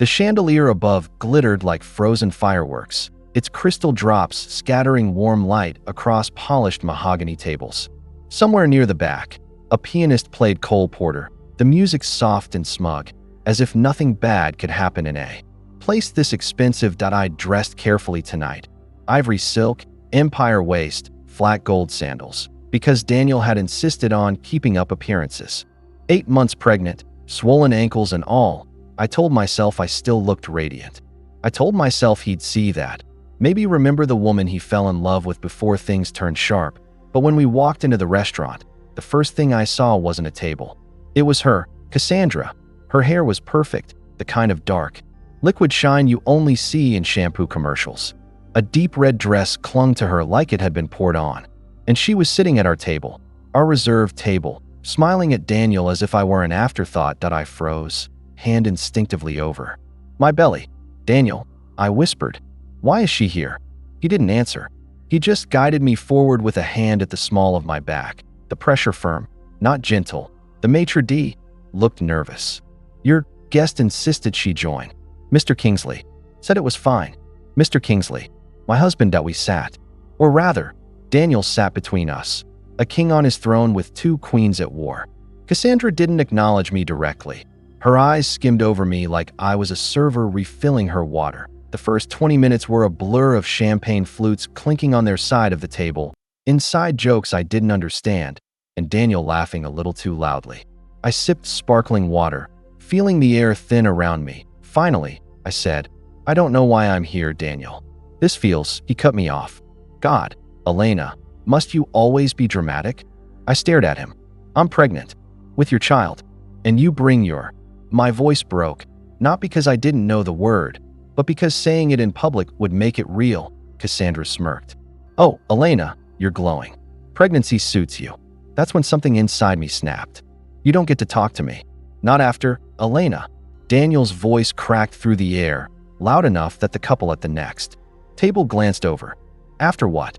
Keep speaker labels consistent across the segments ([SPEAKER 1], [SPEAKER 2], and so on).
[SPEAKER 1] The chandelier above glittered like frozen fireworks, its crystal drops scattering warm light across polished mahogany tables. Somewhere near the back, a pianist played Cole Porter, the music soft and smug, as if nothing bad could happen in a place this expensive. I dressed carefully tonight. Ivory silk, empire waist, flat gold sandals, because Daniel had insisted on keeping up appearances. 8 months pregnant, swollen ankles and all, I told myself I still looked radiant. I told myself he'd see that. Maybe remember the woman he fell in love with before things turned sharp. But when we walked into the restaurant, the first thing I saw wasn't a table. It was her, Cassandra. Her hair was perfect, the kind of dark, liquid shine you only see in shampoo commercials. A deep red dress clung to her like it had been poured on. And she was sitting at our table, our reserved table, smiling at Daniel as if I were an afterthought. I froze, hand instinctively over my belly. "Daniel," I whispered. "Why is she here?" He didn't answer. He just guided me forward with a hand at the small of my back, the pressure firm, not gentle. The maitre d' looked nervous. "Your guest insisted she join. Mr. Kingsley said it was fine." Mr. Kingsley, my husband. We sat. Or rather, Daniel sat between us, a king on his throne with 2 queens at war. Cassandra didn't acknowledge me directly. Her eyes skimmed over me like I was a server refilling her water. The first 20 minutes were a blur of champagne flutes clinking on their side of the table, inside jokes I didn't understand, and Daniel laughing a little too loudly. I sipped sparkling water, feeling the air thin around me. Finally, I said, "I don't know why I'm here, Daniel. This feels..." He cut me off. "God, Elena, must you always be dramatic?" I stared at him. "I'm pregnant. With your child. And you bring your..." My voice broke, not because I didn't know the word, but because saying it in public would make it real. Cassandra smirked. "Oh, Elena, you're glowing. Pregnancy suits you." That's when something inside me snapped. "You don't get to talk to me. Not after, Elena." Daniel's voice cracked through the air, loud enough that the couple at the next table glanced over. "After what?"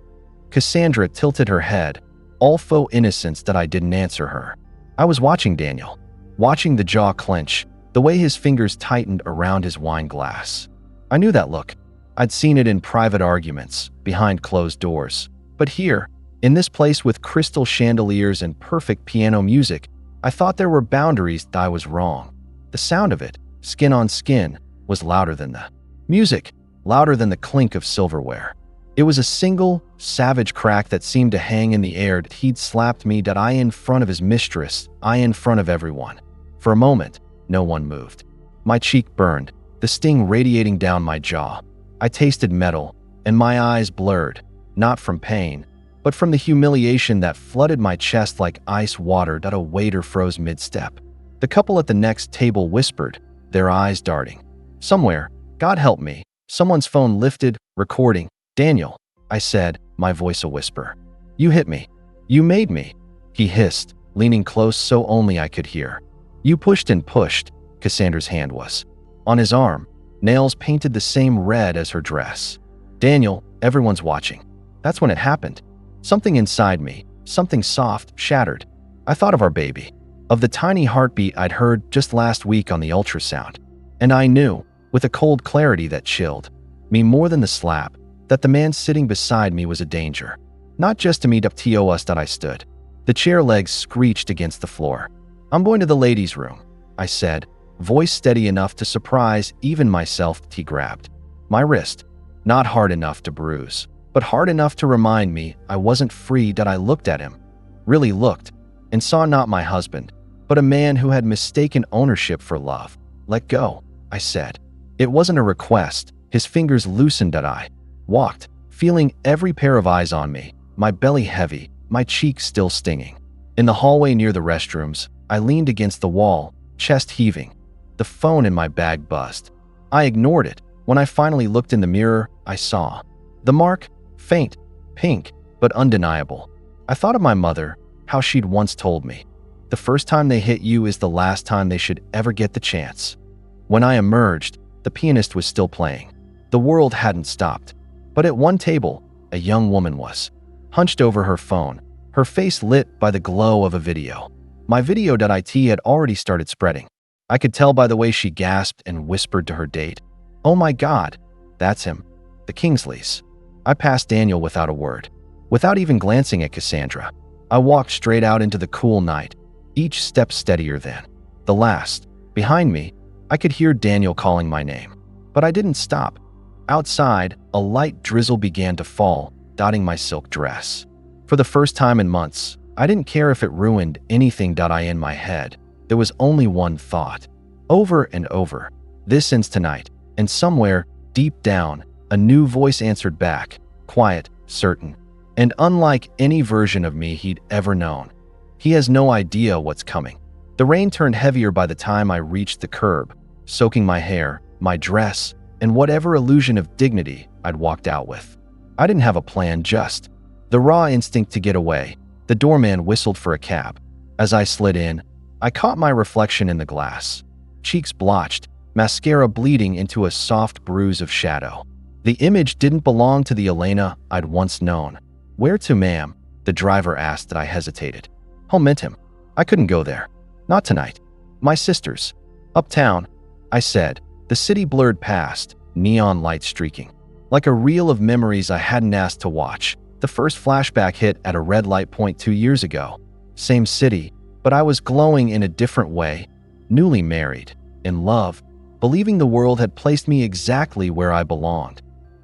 [SPEAKER 1] Cassandra tilted her head, all faux innocence. I didn't answer her. I was watching Daniel, watching the jaw clench, the way his fingers tightened around his wine glass. I knew that look. I'd seen it in private arguments, behind closed doors. But here, in this place with crystal chandeliers and perfect piano music, I thought there were boundaries. I was wrong. The sound of it, skin on skin, was louder than the music, louder than the clink of silverware. It was a single, savage crack that seemed to hang in the air. He'd slapped me. I in front of his mistress, I in front of everyone. For a moment, no one moved. My cheek burned, the sting radiating down my jaw. I tasted metal, and my eyes blurred, not from pain, but from the humiliation that flooded my chest like ice water. A waiter froze mid-step. The couple at the next table whispered, their eyes darting. Somewhere, God help me, someone's phone lifted, recording. "Daniel," I said, my voice a whisper. "You hit me. You made me," he hissed, leaning close so only I could hear. "You pushed and pushed," Cassandra's hand was on his arm, nails painted the same red as her dress. "Daniel, everyone's watching." That's when it happened. Something inside me, something soft, shattered. I thought of our baby, of the tiny heartbeat I'd heard just last week on the ultrasound. And I knew, with a cold clarity that chilled me more than the slap, that the man sitting beside me was a danger. Not just to meet up to us. I stood. The chair legs screeched against the floor. "I'm going to the ladies' room," I said, voice steady enough to surprise even myself. He grabbed my wrist, not hard enough to bruise, but hard enough to remind me I wasn't free. I looked at him, really looked, and saw not my husband, but a man who had mistaken ownership for love. "Let go," I said. It wasn't a request. His fingers loosened. I walked, feeling every pair of eyes on me, my belly heavy, my cheeks still stinging. In the hallway near the restrooms, I leaned against the wall, chest heaving. The phone in my bag buzzed. I ignored it. When I finally looked in the mirror, I saw the mark, faint, pink, but undeniable. I thought of my mother, how she'd once told me, "The first time they hit you is the last time they should ever get the chance." When I emerged, the pianist was still playing. The world hadn't stopped. But at one table, a young woman was hunched over her phone, her face lit by the glow of a video. My video.it had already started spreading. I could tell by the way she gasped and whispered to her date, "Oh my God, that's him, the Kingsleys." I passed Daniel without a word. Without even glancing at Cassandra, I walked straight out into the cool night, each step steadier than the last. Behind me, I could hear Daniel calling my name, but I didn't stop. Outside, a light drizzle began to fall, dotting my silk dress. For the first time in months, I didn't care if it ruined anything. In my head, there was only one thought, over and over: this ends tonight. And somewhere, deep down, a new voice answered back, quiet, certain, and unlike any version of me he'd ever known. He has no idea what's coming. The rain turned heavier by the time I reached the curb, soaking my hair, my dress, and whatever illusion of dignity I'd walked out with. I didn't have a plan, just the raw instinct to get away. The doorman whistled for a cab. As I slid in, I caught my reflection in the glass. Cheeks blotched, mascara bleeding into a soft bruise of shadow. The image didn't belong to the Elena I'd once known. "Where to, ma'am?" the driver asked. I hesitated. Home meant him. I couldn't go there. Not tonight. "My sister's. Uptown," I said. The city blurred past, neon lights streaking. Like a reel of memories I hadn't asked to watch, the first flashback hit at a red light point 2 years ago. Same city, but I was glowing in a different way. Newly married, in love, believing the world had placed me exactly where I belonged.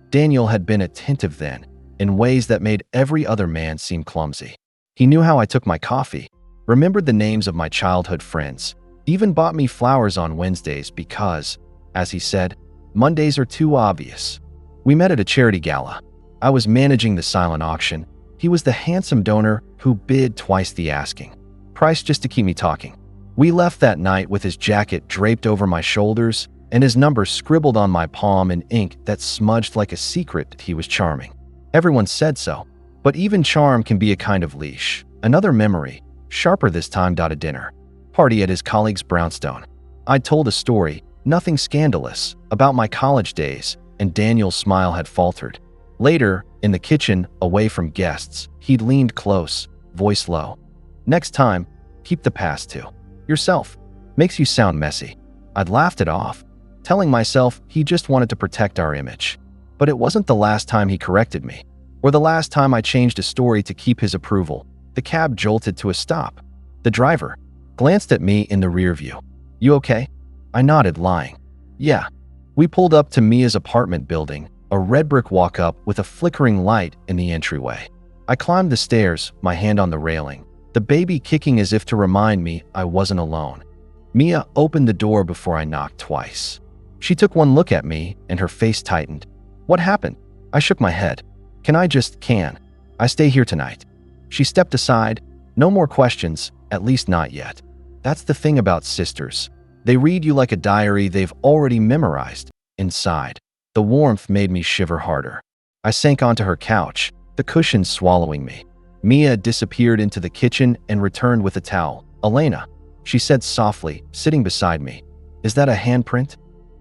[SPEAKER 1] Daniel had been attentive then, in ways that made every other man seem clumsy. He knew how I took my coffee, remembered the names of my childhood friends, even bought me flowers on Wednesdays because, as he said, Mondays are too obvious. We met at a charity gala. I was managing the silent auction. He was the handsome donor who bid twice the asking price just to keep me talking. We left that night with his jacket draped over my shoulders and his number scribbled on my palm in ink that smudged like a secret that he was charming. Everyone said so, but even charm can be a kind of leash. Another memory, sharper this time. A dinner party at his colleague's brownstone. I told a story, nothing scandalous, about my college days, and Daniel's smile had faltered. Later, in the kitchen, away from guests, he'd leaned close, voice low. "Next time, keep the past to yourself. Makes you sound messy." I'd laughed it off, telling myself he just wanted to protect our image. But it wasn't the last time he corrected me, or the last time I changed a story to keep his approval. The cab jolted to a stop. The driver glanced at me in the rear view. "You okay?" I nodded, lying. "Yeah." We pulled up to Mia's apartment building, a red brick walk-up with a flickering light in the entryway. I climbed the stairs, my hand on the railing, the baby kicking as if to remind me I wasn't alone. Mia opened the door before I knocked twice. She took one look at me, and her face tightened. "What happened?" I shook my head. Can I stay here tonight?" She stepped aside. "No more questions, at least not yet." That's the thing about sisters. They read you like a diary they've already memorized. Inside, the warmth made me shiver harder. I sank onto her couch, the cushions swallowing me. Mia disappeared into the kitchen and returned with a towel. "Elena," she said softly, sitting beside me. "Is that a handprint?"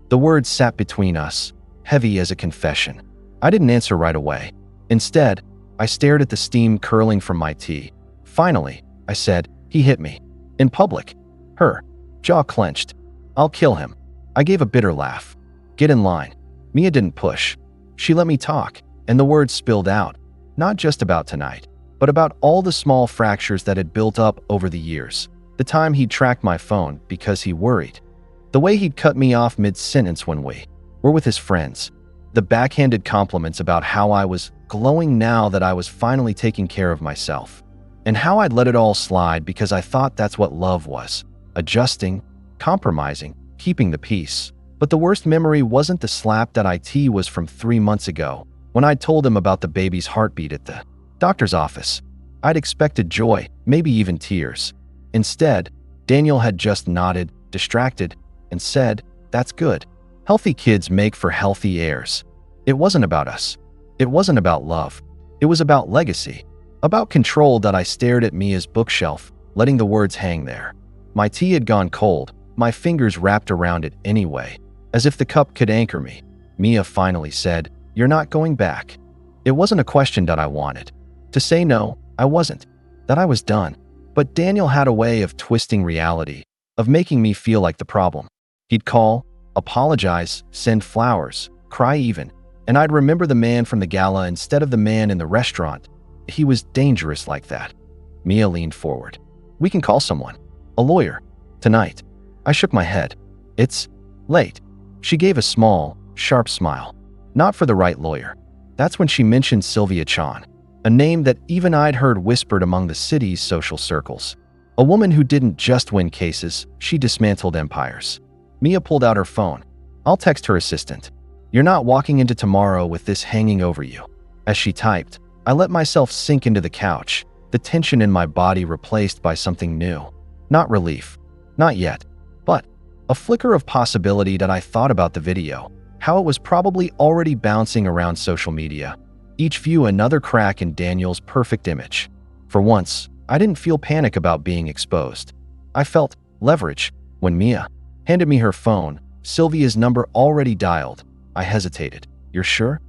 [SPEAKER 1] The words sat between us, heavy as a confession. I didn't answer right away. Instead, I stared at the steam curling from my tea. "Finally," I said, "he hit me. In public." Her jaw clenched. "I'll kill him." I gave a bitter laugh. "Get in line." Mia didn't push. She let me talk, and the words spilled out, not just about tonight, but about all the small fractures that had built up over the years. The time he'd tracked my phone because he worried. The way he'd cut me off mid-sentence when we were with his friends. The backhanded compliments about how I was glowing now that I was finally taking care of myself. And how I'd let it all slide because I thought that's what love was. Adjusting, compromising, keeping the peace. But the worst memory wasn't the slap. It was from 3 months ago, when I told him about the baby's heartbeat at the doctor's office. I'd expected joy, maybe even tears. Instead, Daniel had just nodded, distracted, and said, "That's good. Healthy kids make for healthy heirs." It wasn't about us. It wasn't about love. It was about legacy. About control. I stared at Mia's bookshelf, letting the words hang there. My tea had gone cold, my fingers wrapped around it anyway, as if the cup could anchor me. Mia finally said, "You're not going back." It wasn't a question that I wanted. To say no, I wasn't. That I was done. But Daniel had a way of twisting reality, of making me feel like the problem. He'd call, apologize, send flowers, cry even, and I'd remember the man from the gala instead of the man in the restaurant. He was dangerous like that. Mia leaned forward. We can call someone. A lawyer. Tonight. I shook my head. It's late. She gave a small, sharp smile. Not for the right lawyer. That's when she mentioned Sylvia Chan, a name that even I'd heard whispered among the city's social circles. A woman who didn't just win cases, she dismantled empires. Mia pulled out her phone. I'll text her assistant. You're not walking into tomorrow with this hanging over you. As she typed, I let myself sink into the couch, the tension in my body replaced by something new. Not relief. Not yet. But a flicker of possibility that I thought about the video, how it was probably already bouncing around social media, each view another crack in Daniel's perfect image. For once, I didn't feel panic about being exposed. I felt leverage. When Mia handed me her phone, Sylvia's number already dialed. I hesitated. You're sure?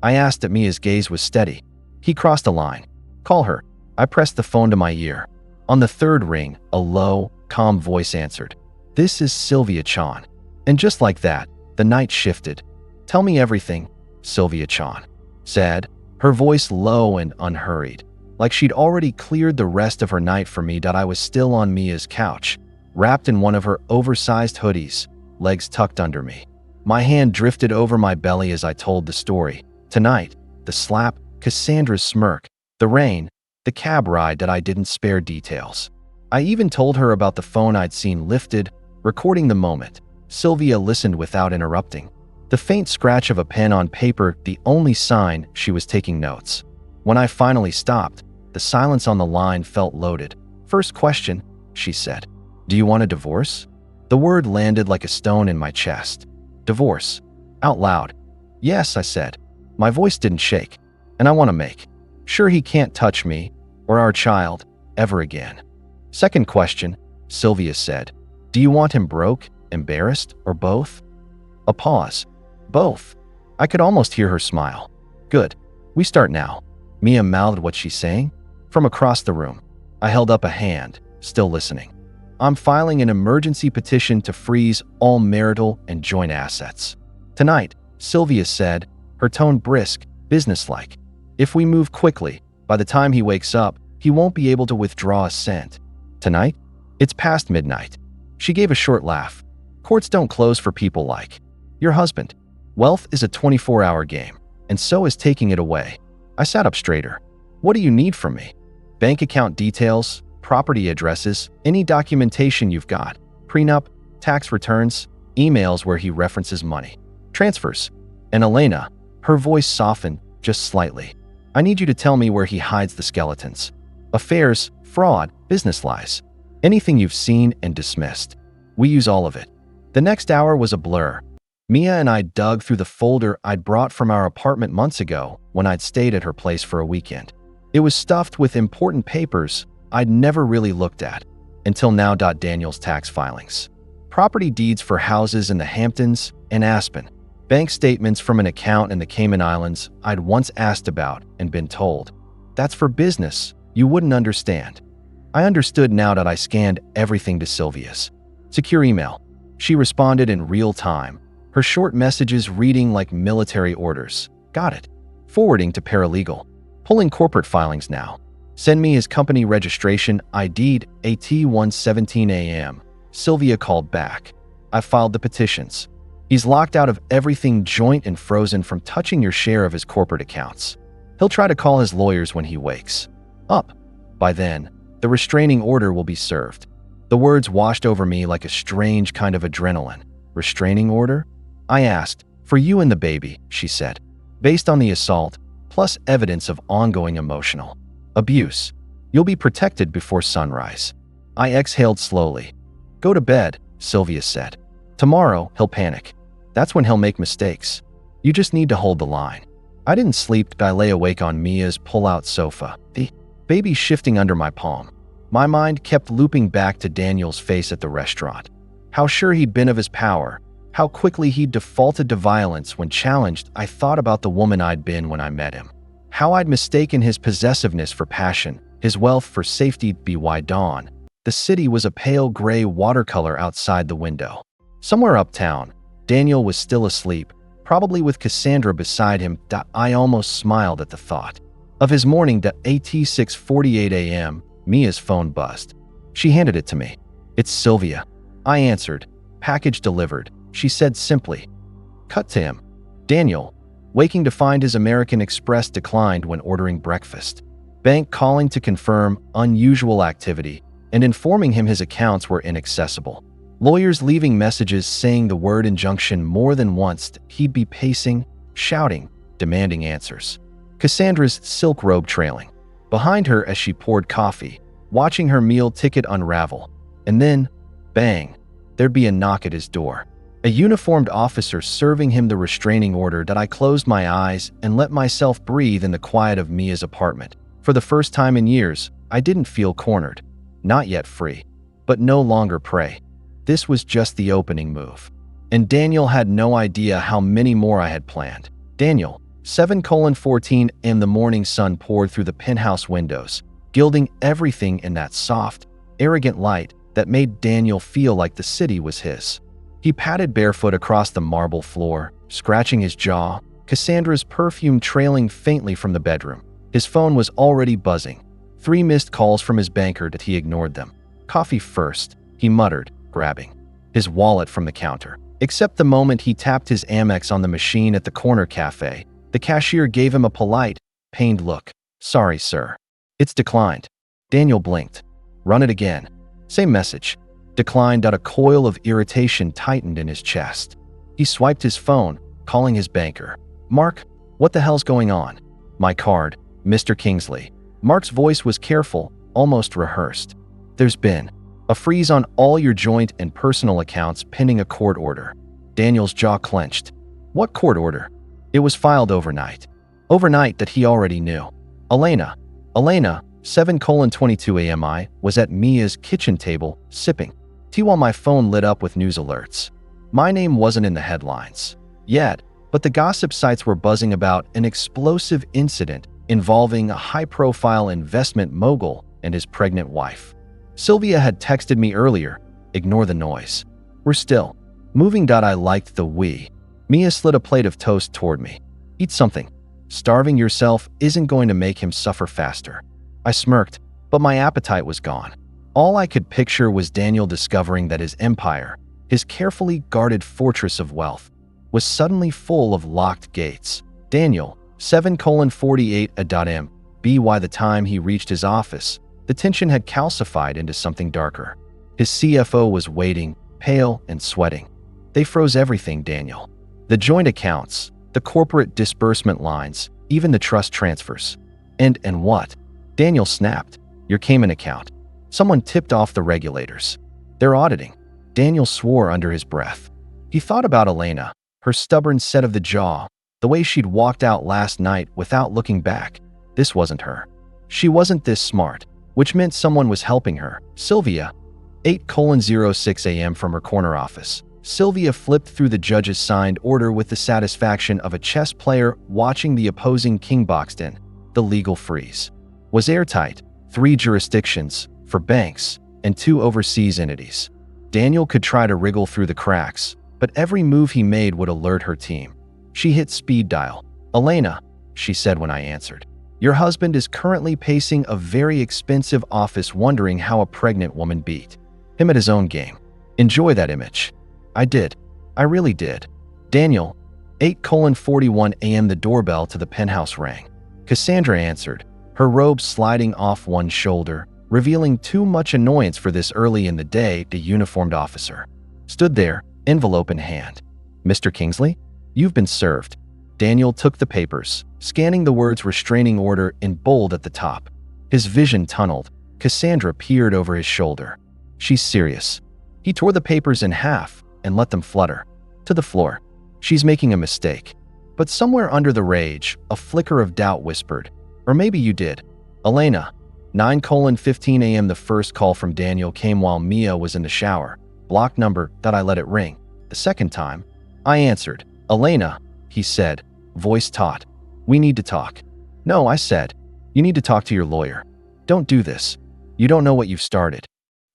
[SPEAKER 1] I asked that Mia's gaze was steady. He crossed a line. Call her. I pressed the phone to my ear. On the third ring, a low, calm voice answered. This is Sylvia Chan. And just like that, the night shifted. Tell me everything, Sylvia Chan said, her voice low and unhurried, like she'd already cleared the rest of her night for me. That I was still on Mia's couch, wrapped in one of her oversized hoodies, legs tucked under me. My hand drifted over my belly as I told the story. Tonight, the slap, Cassandra's smirk, the rain, the cab ride that I didn't spare details. I even told her about the phone I'd seen lifted, recording the moment. Sylvia listened without interrupting. The faint scratch of a pen on paper, the only sign she was taking notes. When I finally stopped, the silence on the line felt loaded. First question, she said. Do you want a divorce? The word landed like a stone in my chest. Divorce. Out loud. Yes, I said. My voice didn't shake. And I want to make sure he can't touch me, or our child, ever again. Second question, Sylvia said. Do you want him broke, embarrassed, or both? A pause. Both. I could almost hear her smile. Good. We start now. Mia mouthed what she's saying. From across the room, I held up a hand, still listening. I'm filing an emergency petition to freeze all marital and joint assets. Tonight, Sylvia said, her tone brisk, businesslike. If we move quickly, by the time he wakes up, he won't be able to withdraw a cent. Tonight? It's past midnight. She gave a short laugh. Courts don't close for people like your husband. Wealth is a 24-hour game, and so is taking it away. I sat up straighter. What do you need from me? Bank account details, property addresses, any documentation you've got, prenup, tax returns, emails where he references money, transfers. And Elena, her voice softened just slightly. I need you to tell me where he hides the skeletons. Affairs, fraud, business lies. Anything you've seen and dismissed. We use all of it. The next hour was a blur. Mia and I dug through the folder I'd brought from our apartment months ago when I'd stayed at her place for a weekend. It was stuffed with important papers I'd never really looked at until now. Daniel's tax filings, property deeds for houses in the Hamptons and Aspen, bank statements from an account in the Cayman Islands I'd once asked about and been told, that's for business, you wouldn't understand. I understood now that I scanned everything to Sylvia's secure email. She responded in real time, her short messages reading like military orders. Got it. Forwarding to paralegal. Pulling corporate filings now. Send me his company registration ID'd AT1:17 a.m. Sylvia called back. I filed the petitions. He's locked out of everything joint and frozen from touching your share of his corporate accounts. He'll try to call his lawyers when he wakes up. By then, the restraining order will be served. The words washed over me like a strange kind of adrenaline. Restraining order? I asked. For you and the baby, she said. Based on the assault, plus evidence of ongoing emotional abuse. You'll be protected before sunrise. I exhaled slowly. Go to bed, Sylvia said. Tomorrow, he'll panic. That's when he'll make mistakes. You just need to hold the line. I didn't sleep. I lay awake on Mia's pull-out sofa, the baby shifting under my palm. My mind kept looping back to Daniel's face at the restaurant. How sure he'd been of his power. How quickly he'd defaulted to violence when challenged. I thought about the woman I'd been when I met him. How I'd mistaken his possessiveness for passion, his wealth for safety. By dawn, The city was a pale gray watercolor outside the window. Somewhere uptown, Daniel was still asleep, probably with Cassandra beside him. I almost smiled at the thought. Of his morning. At 6:48 a.m., Mia's phone buzzed. She handed it to me. "It's Sylvia." I answered. "Package delivered," she said simply. Cut to him. Daniel, waking to find his American Express declined when ordering breakfast. Bank calling to confirm unusual activity and informing him his accounts were inaccessible. Lawyers leaving messages saying the word injunction more than once. He'd be pacing, shouting, demanding answers. Cassandra's silk robe trailing behind her as she poured coffee, watching her meal ticket unravel. And then, bang, there'd be a knock at his door. A uniformed officer serving him the restraining order. I closed my eyes and let myself breathe in the quiet of Mia's apartment. For the first time in years, I didn't feel cornered. Not yet free, but no longer prey. This was just the opening move. And Daniel had no idea how many more I had planned. Daniel, 7:14 a.m. The morning sun poured through the penthouse windows, gilding everything in that soft, arrogant light that made Daniel feel like the city was his. He padded barefoot across the marble floor, scratching his jaw, Cassandra's perfume trailing faintly from the bedroom. His phone was already buzzing. 3 missed calls from his banker. He ignored them. "Coffee first," he muttered, grabbing his wallet from the counter. Except the moment he tapped his Amex on the machine at the corner cafe, the cashier gave him a polite, pained look. "Sorry, sir. It's declined." Daniel blinked. "Run it again." Same message. Declined. A coil of irritation tightened in his chest. He swiped his phone, calling his banker. "Mark, what the hell's going on?" "My card, Mr. Kingsley." Mark's voice was careful, almost rehearsed. "There's been a freeze on all your joint and personal accounts pending a court order." Daniel's jaw clenched. "What court order?" "It was filed overnight." Overnight. That he already knew. Elena, 7:22 a.m. I was at Mia's kitchen table, sipping tea while my phone lit up with news alerts. My name wasn't in the headlines yet, but the gossip sites were buzzing about an explosive incident involving a high-profile investment mogul and his pregnant wife. Sylvia had texted me earlier, "Ignore the noise. We're still moving." I liked the "we." Mia slid a plate of toast toward me. "Eat something. Starving yourself isn't going to make him suffer faster." I smirked, but my appetite was gone. All I could picture was Daniel discovering that his empire, his carefully guarded fortress of wealth, was suddenly full of locked gates. Daniel, 7:48 a.m. By the time he reached his office, the tension had calcified into something darker. His CFO was waiting, pale and sweating. "They froze everything, Daniel. The joint accounts, the corporate disbursement lines, even the trust transfers." And what?" Daniel snapped. "Your Cayman account. Someone tipped off the regulators. They're auditing." Daniel swore under his breath. He thought about Elena, her stubborn set of the jaw, the way she'd walked out last night without looking back. This wasn't her. She wasn't this smart, which meant someone was helping her. Sylvia, 8:06 a.m. from her corner office. Sylvia flipped through the judge's signed order with the satisfaction of a chess player watching the opposing king boxed in. The legal freeze was airtight. 3 jurisdictions for banks and 2 overseas entities. Daniel could try to wriggle through the cracks, but every move he made would alert her team. She hit speed dial. "Elena," she said when I answered, "your husband is currently pacing a very expensive office wondering how a pregnant woman beat him at his own game. Enjoy that image." I did. I really did. "Daniel, 8:41 a.m. The doorbell to the penthouse rang. Cassandra answered, her robe sliding off one shoulder, revealing too much annoyance for this early in the day. The uniformed officer stood there, envelope in hand. "Mr. Kingsley, you've been served." Daniel took the papers, scanning the words restraining order in bold at the top. His vision tunneled. Cassandra peered over his shoulder. "She's serious." He tore the papers in half and let them flutter to the floor. "She's making a mistake." But somewhere under the rage, a flicker of doubt whispered, "Or maybe you did." "Elena, 9:15 a.m. The first call from Daniel came while Mia was in the shower. Block number. I let it ring. The second time, I answered. "Elena," he said, voice taut. "We need to talk." "No," I said. "You need to talk to your lawyer. Don't do this. You don't know what you've started."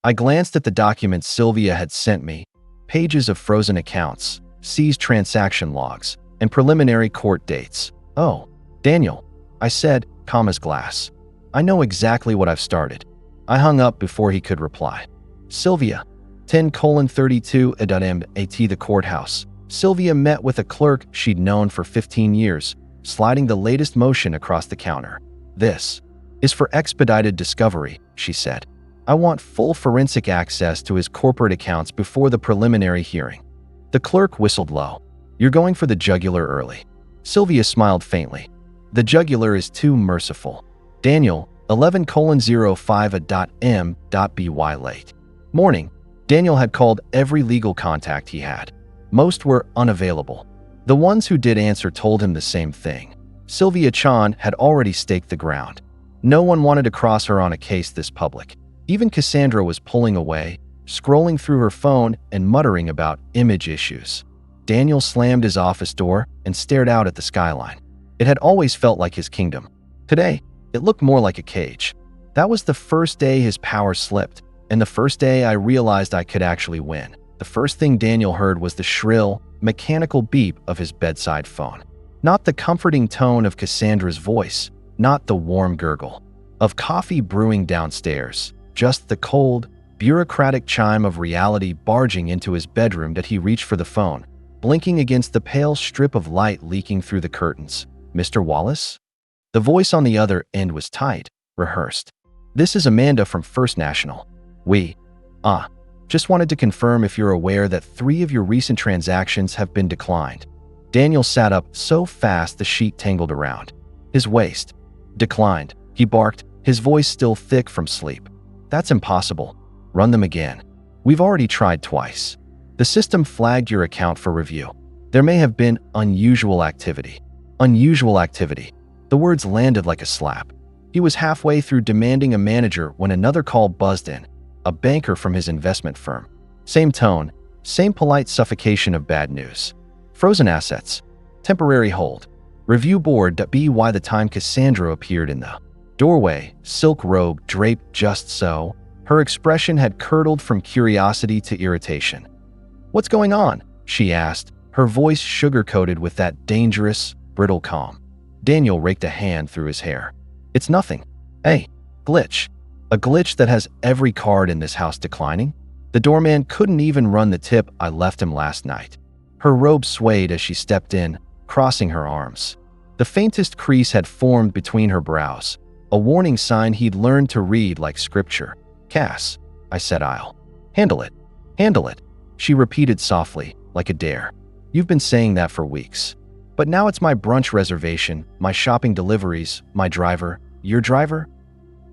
[SPEAKER 1] I glanced at the documents Sylvia had sent me, pages of frozen accounts, seized transaction logs, and preliminary court dates. "Oh, Daniel," I said, calm as glass. "I know exactly what I've started." I hung up before he could reply. Sylvia, 10:32 at the courthouse. Sylvia met with a clerk she'd known for 15 years, sliding the latest motion across the counter. "This is for expedited discovery," she said. "I want full forensic access to his corporate accounts before the preliminary hearing." The clerk whistled low. "You're going for the jugular early." Sylvia smiled faintly. "The jugular is too merciful." Daniel, 11:05 late. Morning. Daniel had called every legal contact he had. Most were unavailable. The ones who did answer told him the same thing. Sylvia Chan had already staked the ground. No one wanted to cross her on a case this public. Even Cassandra was pulling away, scrolling through her phone and muttering about image issues. Daniel slammed his office door and stared out at the skyline. It had always felt like his kingdom. Today, it looked more like a cage. That was the first day his power slipped, and the first day I realized I could actually win. The first thing Daniel heard was the shrill, mechanical beep of his bedside phone. Not the comforting tone of Cassandra's voice, not the warm gurgle of coffee brewing downstairs, just the cold, bureaucratic chime of reality barging into his bedroom that he reached for the phone, blinking against the pale strip of light leaking through the curtains. "Mr. Wallace?" The voice on the other end was tight, rehearsed. "This is Amanda from First National. Just wanted to confirm if you're aware that 3 of your recent transactions have been declined." Daniel sat up so fast the sheet tangled around his waist. "Declined," he barked, his voice still thick from sleep. "That's impossible. Run them again. We've already tried twice. The system flagged your account for review. There may have been unusual activity." Unusual activity. The words landed like a slap. He was halfway through demanding a manager when another call buzzed in. A banker from his investment firm. Same tone, same polite suffocation of bad news. "Frozen assets. Temporary hold. Review board." By the time Cassandra appeared in the doorway, silk robe draped just so, her expression had curdled from curiosity to irritation. "What's going on?" she asked, her voice sugar-coated with that dangerous, brittle calm. Daniel raked a hand through his hair. "It's nothing. Hey, glitch. A glitch that has every card in this house declining? The doorman couldn't even run the tip I left him last night." Her robe swayed as she stepped in, crossing her arms. The faintest crease had formed between her brows, a warning sign he'd learned to read like scripture. "Cass," I said, "I'll handle it. Handle it," she repeated softly, like a dare. "You've been saying that for weeks. But now it's my brunch reservation, my shopping deliveries, my driver, your driver?"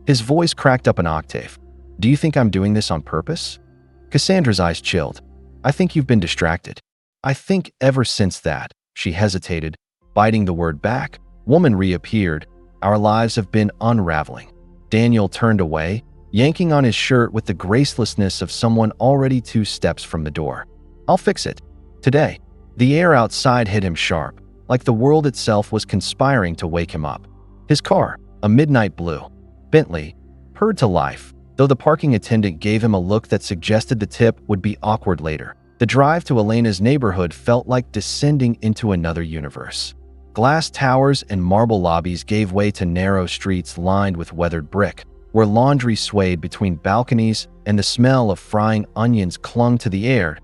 [SPEAKER 1] His voice cracked up an octave. "Do you think I'm doing this on purpose?" Cassandra's eyes chilled. "I think you've been distracted." "I think ever since that," she hesitated, biting the word back. "Woman reappeared. Our lives have been unraveling." Daniel turned away, yanking on his shirt with the gracelessness of someone already 2 steps from the door. "I'll fix it. Today." The air outside hit him sharp, like the world itself was conspiring to wake him up. His car, a midnight blue Bentley, purred to life, though the parking attendant gave him a look that suggested the tip would be awkward later. The drive to Elena's neighborhood felt like descending into another universe. Glass towers and marble lobbies gave way to narrow streets lined with weathered brick, where laundry swayed between balconies and the smell of frying onions clung to the air.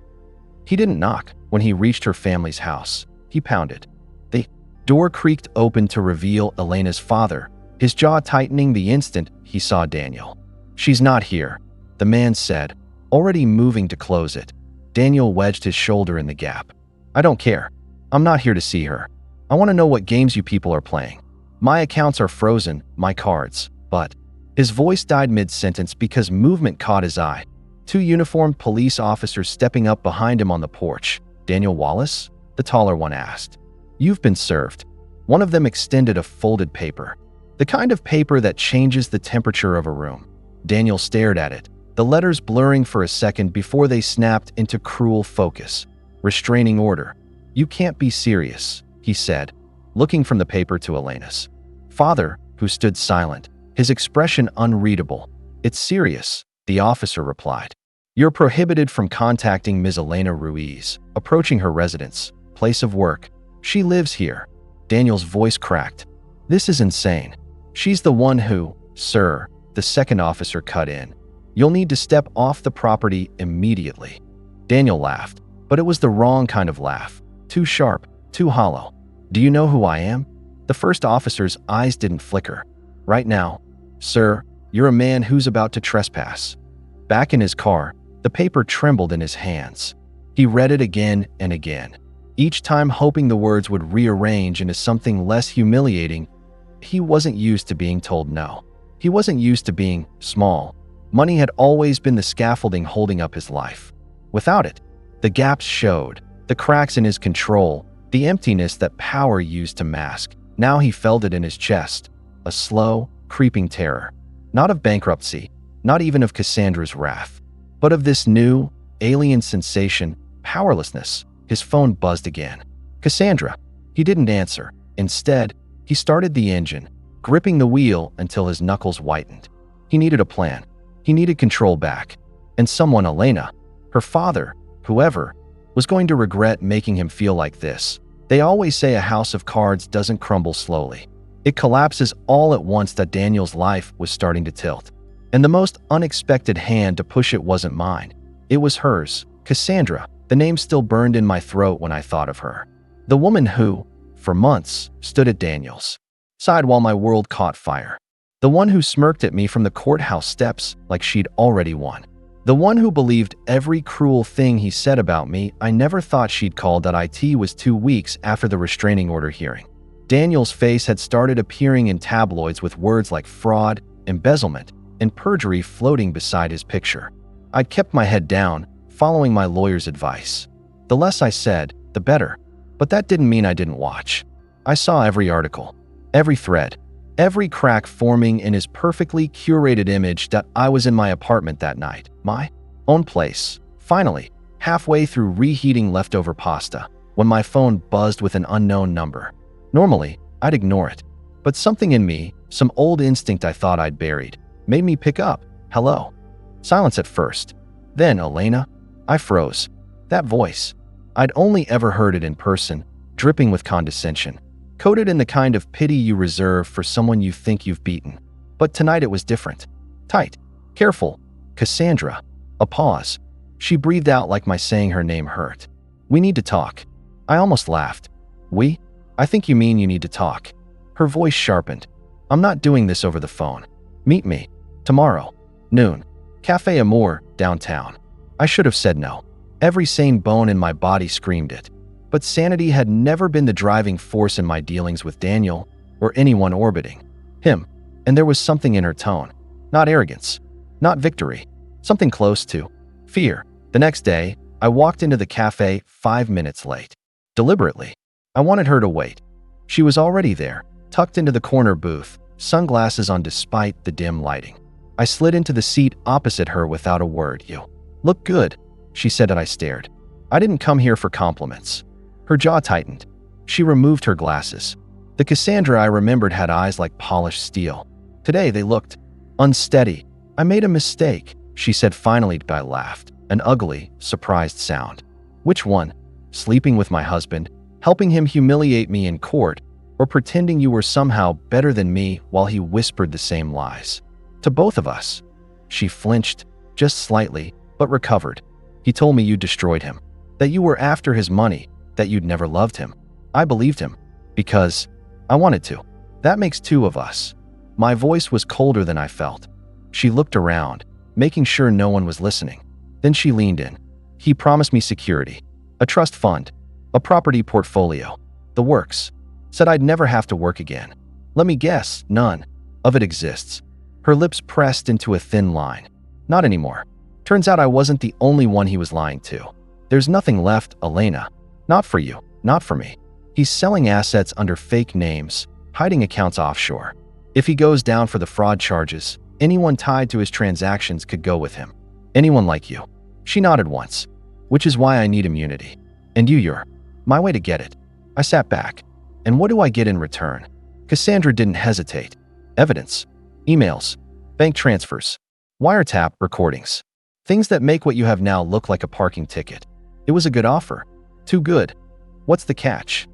[SPEAKER 1] He didn't knock when he reached her family's house. He pounded. The door creaked open to reveal Elena's father, his jaw tightening the instant he saw Daniel. "She's not here," the man said, already moving to close it. Daniel wedged his shoulder in the gap. "I don't care. I'm not here to see her. I want to know what games you people are playing. My accounts are frozen, my cards, but..." His voice died mid-sentence because movement caught his eye. 2 uniformed police officers stepping up behind him on the porch. "Daniel Wallace?" the taller one asked. "You've been served." One of them extended a folded paper. The kind of paper that changes the temperature of a room. Daniel stared at it, the letters blurring for a second before they snapped into cruel focus. "Restraining order." "You can't be serious," he said, looking from the paper to Elena's father, who stood silent, his expression unreadable. "It's serious," The officer replied. You're prohibited from contacting Ms. Elena Ruiz, approaching her residence, place of work. She lives here. Daniel's voice cracked. This is insane. She's the one who, sir, the second officer cut in. You'll need to step off the property immediately. Daniel laughed, but it was the wrong kind of laugh. Too sharp, too hollow. Do you know who I am? The first officer's eyes didn't flicker. Right now, sir, you're a man who's about to trespass. Back in his car, the paper trembled in his hands. He read it again and again, each time hoping the words would rearrange into something less humiliating. He wasn't used to being told no. He wasn't used to being small. Money had always been the scaffolding holding up his life. Without it, the gaps showed, the cracks in his control, the emptiness that power used to mask. Now he felt it in his chest, a slow, creeping terror. Not of bankruptcy, not even of Cassandra's wrath, but of this new, alien sensation, powerlessness. His phone buzzed again. Cassandra. He didn't answer. Instead, he started the engine, gripping the wheel until his knuckles whitened. He needed a plan. He needed control back. And someone, Elena, her father, whoever, was going to regret making him feel like this. They always say a house of cards doesn't crumble slowly. It collapses all at once. That Daniel's life was starting to tilt. And the most unexpected hand to push it wasn't mine. It was hers, Cassandra. The name still burned in my throat when I thought of her. The woman who, for months, stood at Daniel's side while my world caught fire. The one who smirked at me from the courthouse steps like she'd already won. The one who believed every cruel thing he said about me. I never thought she'd called. It was 2 weeks after the restraining order hearing. Daniel's face had started appearing in tabloids with words like fraud, embezzlement, and perjury floating beside his picture. I'd kept my head down, following my lawyer's advice. The less I said, the better. But that didn't mean I didn't watch. I saw every article, every thread, every crack forming in his perfectly curated image. That I was in my apartment that night, my own place, finally, halfway through reheating leftover pasta, when my phone buzzed with an unknown number. Normally, I'd ignore it, but something in me, some old instinct I thought I'd buried, made me pick up. Hello. Silence at first. Then, Elena. I froze. That voice. I'd only ever heard it in person, dripping with condescension, coated in the kind of pity you reserve for someone you think you've beaten. But tonight it was different. Tight. Careful. Cassandra. A pause. She breathed out like my saying her name hurt. We need to talk. I almost laughed. We? I think you mean you need to talk. Her voice sharpened. I'm not doing this over the phone. Meet me. Tomorrow. Noon. Café Amour, downtown. I should have said no. Every sane bone in my body screamed it. But sanity had never been the driving force in my dealings with Daniel or anyone orbiting him. And there was something in her tone. Not arrogance. Not victory. Something close to fear. The next day, I walked into the cafe 5 minutes late. Deliberately. I wanted her to wait. She was already there, tucked into the corner booth, sunglasses on despite the dim lighting. I slid into the seat opposite her without a word. You look good, she said, and I stared. I didn't come here for compliments. Her jaw tightened. She removed her glasses. The Cassandra I remembered had eyes like polished steel. Today they looked unsteady. I made a mistake, she said finally. I laughed, an ugly, surprised sound. Which one? Sleeping with my husband, helping him humiliate me in court, or pretending you were somehow better than me while he whispered the same lies? To both of us. She flinched, just slightly, but recovered. He told me you destroyed him, that you were after his money, that you'd never loved him. I believed him, because I wanted to. That makes 2 of us. My voice was colder than I felt. She looked around, making sure no one was listening. Then she leaned in. He promised me security, a trust fund, a property portfolio, the works. Said I'd never have to work again. Let me guess, none of it exists. Her lips pressed into a thin line. Not anymore. Turns out I wasn't the only one he was lying to. There's nothing left, Elena. Not for you, not for me. He's selling assets under fake names, hiding accounts offshore. If he goes down for the fraud charges, anyone tied to his transactions could go with him. Anyone like you. She nodded once. Which is why I need immunity. And you're my way to get it. I sat back. And what do I get in return? Cassandra didn't hesitate. Evidence. Emails. Bank transfers. Wiretap recordings. Things that make what you have now look like a parking ticket. It was a good offer. Too good. What's the catch?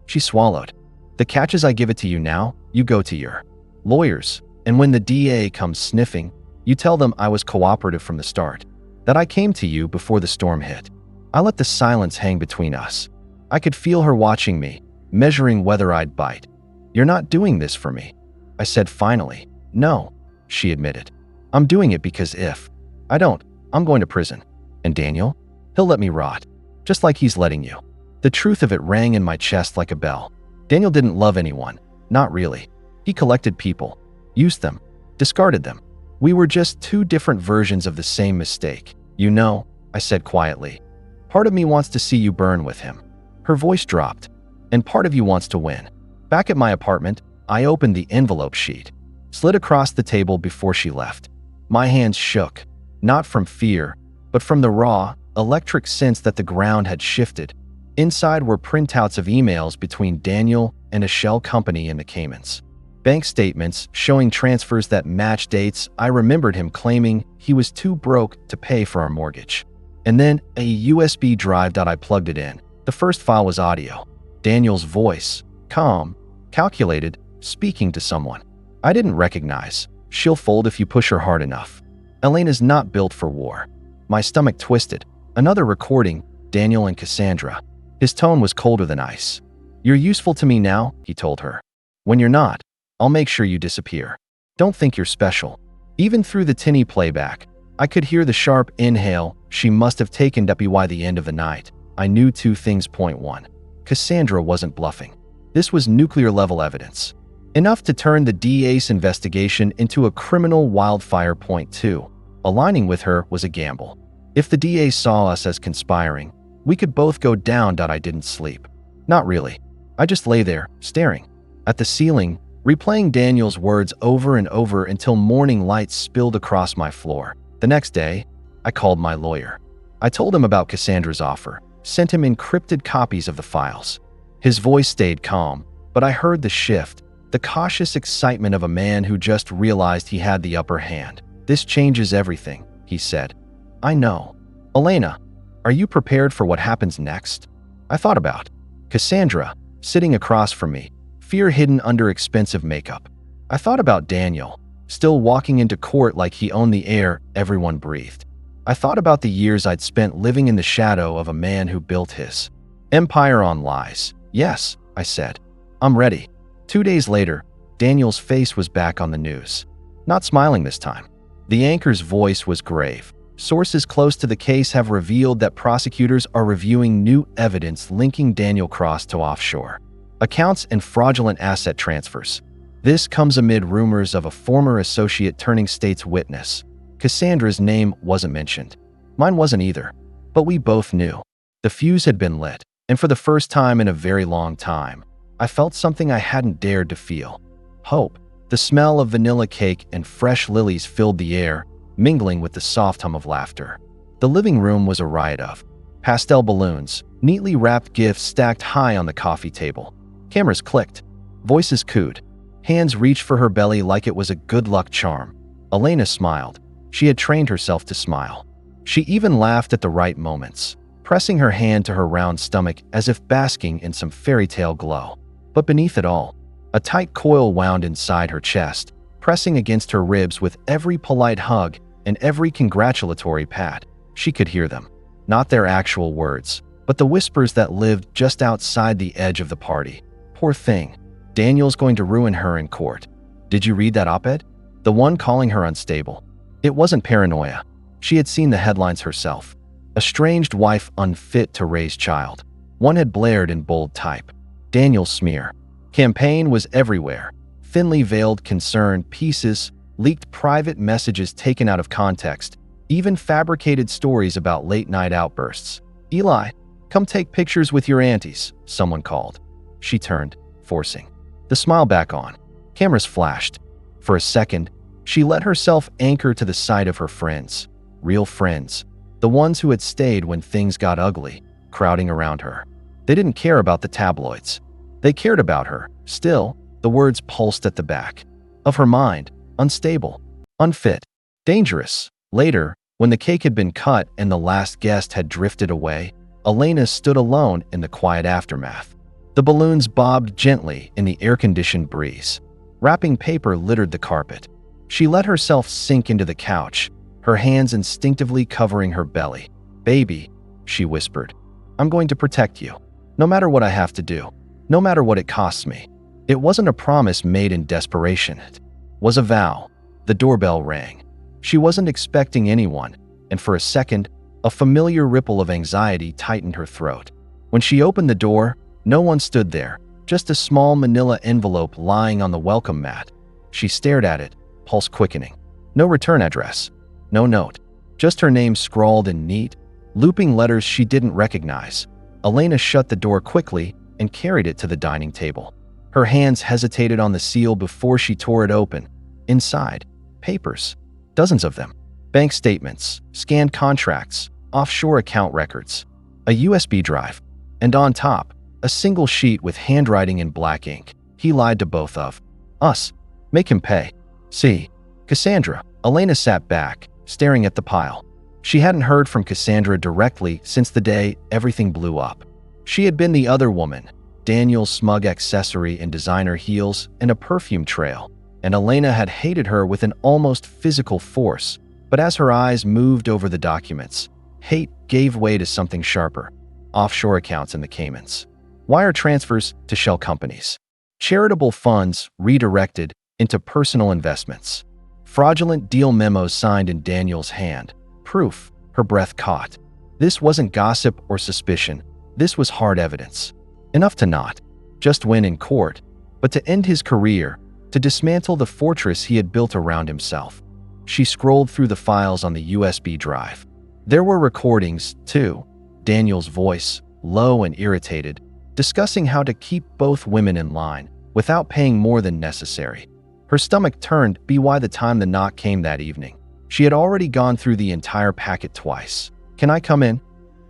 [SPEAKER 1] She swallowed. The catch is I give it to you now, you go to your lawyers, and when the DA comes sniffing, you tell them I was cooperative from the start, that I came to you before the storm hit. I let the silence hang between us. I could feel her watching me, measuring whether I'd bite. You're not doing this for me, I said finally. No, she admitted. I'm doing it because if I don't, I'm going to prison. And Daniel? He'll let me rot, just like he's letting you. The truth of it rang in my chest like a bell. Daniel didn't love anyone, not really. He collected people, used them, discarded them. We were just two different versions of the same mistake. You know, I said quietly, part of me wants to see you burn with him. Her voice dropped. And part of you wants to win. Back at my apartment, I opened the envelope sheet, slid across the table before she left. My hands shook, not from fear, but from the raw, electric sense that the ground had shifted. Inside were printouts of emails between Daniel and a shell company in the Caymans. Bank statements showing transfers that matched dates. I remembered him claiming he was too broke to pay for our mortgage. And then a USB drive. I plugged it in. The first file was audio. Daniel's voice, calm, calculated, speaking to someone I didn't recognize. She'll fold if you push her hard enough. Elena's not built for war. My stomach twisted. Another recording, Daniel and Cassandra. His tone was colder than ice. You're useful to me now, he told her. When you're not, I'll make sure you disappear. Don't think you're special. Even through the tinny playback, I could hear the sharp inhale she must have taken by the end of the night. I knew two things. Point one, Cassandra wasn't bluffing. This was nuclear-level evidence. Enough to turn the DA's investigation into a criminal wildfire. Point two, aligning with her was a gamble. If the DA saw us as conspiring, we could both go down. I didn't sleep. Not really. I just lay there, staring at the ceiling, replaying Daniel's words over and over until morning light spilled across my floor. The next day, I called my lawyer. I told him about Cassandra's offer, sent him encrypted copies of the files. His voice stayed calm, but I heard the shift, the cautious excitement of a man who just realized he had the upper hand. This changes everything, he said. I know. Elena, are you prepared for what happens next? I thought about Cassandra, sitting across from me, fear hidden under expensive makeup. I thought about Daniel, still walking into court like he owned the air everyone breathed. I thought about the years I'd spent living in the shadow of a man who built his empire on lies. Yes, I said. I'm ready. 2 days later, Daniel's face was back on the news. Not smiling this time. The anchor's voice was grave. Sources close to the case have revealed that prosecutors are reviewing new evidence linking Daniel Cross to offshore accounts and fraudulent asset transfers. This comes amid rumors of a former associate turning state's witness. Cassandra's name wasn't mentioned. Mine wasn't either. But we both knew. The fuse had been lit, and for the first time in a very long time, I felt something I hadn't dared to feel. Hope. The smell of vanilla cake and fresh lilies filled the air, mingling with the soft hum of laughter. The living room was a riot of pastel balloons, neatly wrapped gifts stacked high on the coffee table. Cameras clicked. Voices cooed. Hands reached for her belly like it was a good luck charm. Elena smiled. She had trained herself to smile. She even laughed at the right moments, pressing her hand to her round stomach as if basking in some fairy tale glow. But beneath it all, a tight coil wound inside her chest, pressing against her ribs with every polite hug and every congratulatory pat. She could hear them. Not their actual words, but the whispers that lived just outside the edge of the party. Poor thing. Daniel's going to ruin her in court. Did you read that op-ed? The one calling her unstable. It wasn't paranoia. She had seen the headlines herself. Estranged wife unfit to raise child. One had blared in bold type. Daniel's smear. Campaign was everywhere. Thinly veiled concern pieces, leaked private messages taken out of context, even fabricated stories about late-night outbursts. Eli, come take pictures with your aunties, someone called. She turned, forcing the smile back on. Cameras flashed. For a second, she let herself anchor to the sight of her friends. Real friends. The ones who had stayed when things got ugly, crowding around her. They didn't care about the tabloids. They cared about her. Still, the words pulsed at the back of her mind. Unstable. Unfit. Dangerous. Later, when the cake had been cut and the last guest had drifted away, Elena stood alone in the quiet aftermath. The balloons bobbed gently in the air-conditioned breeze. Wrapping paper littered the carpet. She let herself sink into the couch, her hands instinctively covering her belly. "Baby," she whispered, "I'm going to protect you, no matter what I have to do, no matter what it costs me." It wasn't a promise made in desperation. It was a vow. The doorbell rang. She wasn't expecting anyone, and for a second, a familiar ripple of anxiety tightened her throat. When she opened the door, no one stood there, just a small manila envelope lying on the welcome mat. She stared at it, pulse quickening. No return address, no note, just her name scrawled in neat, looping letters she didn't recognize. Elena shut the door quickly and carried it to the dining table. Her hands hesitated on the seal before she tore it open. Inside, papers, dozens of them. Bank statements, scanned contracts, offshore account records, a USB drive, and on top, a single sheet with handwriting in black ink. He lied to both of us. Make him pay. See, Cassandra. Elena sat back, staring at the pile. She hadn't heard from Cassandra directly since the day everything blew up. She had been the other woman, Daniel's smug accessory in designer heels and a perfume trail, and Elena had hated her with an almost physical force. But as her eyes moved over the documents, hate gave way to something sharper. Offshore accounts in the Caymans. Wire transfers to shell companies. Charitable funds redirected into personal investments. Fraudulent deal memos signed in Daniel's hand. Proof. Her breath caught. This wasn't gossip or suspicion. This was hard evidence. Enough to not just win in court, but to end his career, to dismantle the fortress he had built around himself. She scrolled through the files on the USB drive. There were recordings, too. Daniel's voice, low and irritated, discussing how to keep both women in line without paying more than necessary. Her stomach turned by the time the knock came that evening. She had already gone through the entire packet twice. "Can I come in?"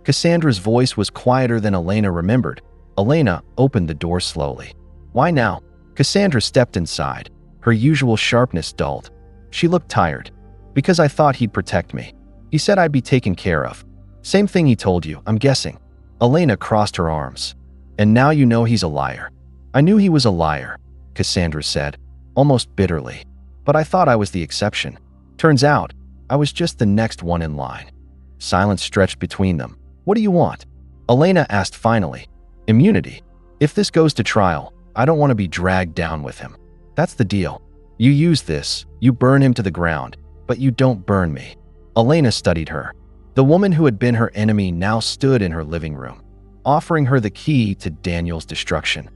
[SPEAKER 1] Cassandra's voice was quieter than Elena remembered. Elena opened the door slowly. "Why now?" Cassandra stepped inside, her usual sharpness dulled. She looked tired. "Because I thought he'd protect me. He said I'd be taken care of. Same thing he told you, I'm guessing." Elena crossed her arms. "And now you know he's a liar." "I knew he was a liar," Cassandra said, almost bitterly. "But I thought I was the exception. Turns out, I was just the next one in line." Silence stretched between them. "What do you want?" Elena asked finally. "Immunity. If this goes to trial, I don't want to be dragged down with him. That's the deal. You use this, you burn him to the ground, but you don't burn me." Elena studied her. The woman who had been her enemy now stood in her living room, offering her the key to Daniel's destruction.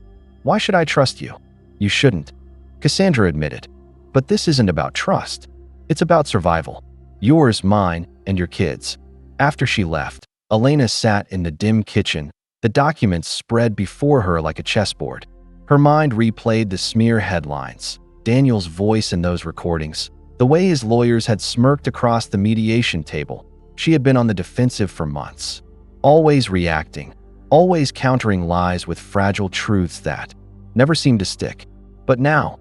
[SPEAKER 1] "Why should I trust you?" "You shouldn't," Cassandra admitted. "But this isn't about trust. It's about survival. Yours, mine, and your kids." After she left, Elena sat in the dim kitchen, the documents spread before her like a chessboard. Her mind replayed the smear headlines, Daniel's voice in those recordings, the way his lawyers had smirked across the mediation table. She had been on the defensive for months, always reacting, always countering lies with fragile truths that never seemed to stick. But now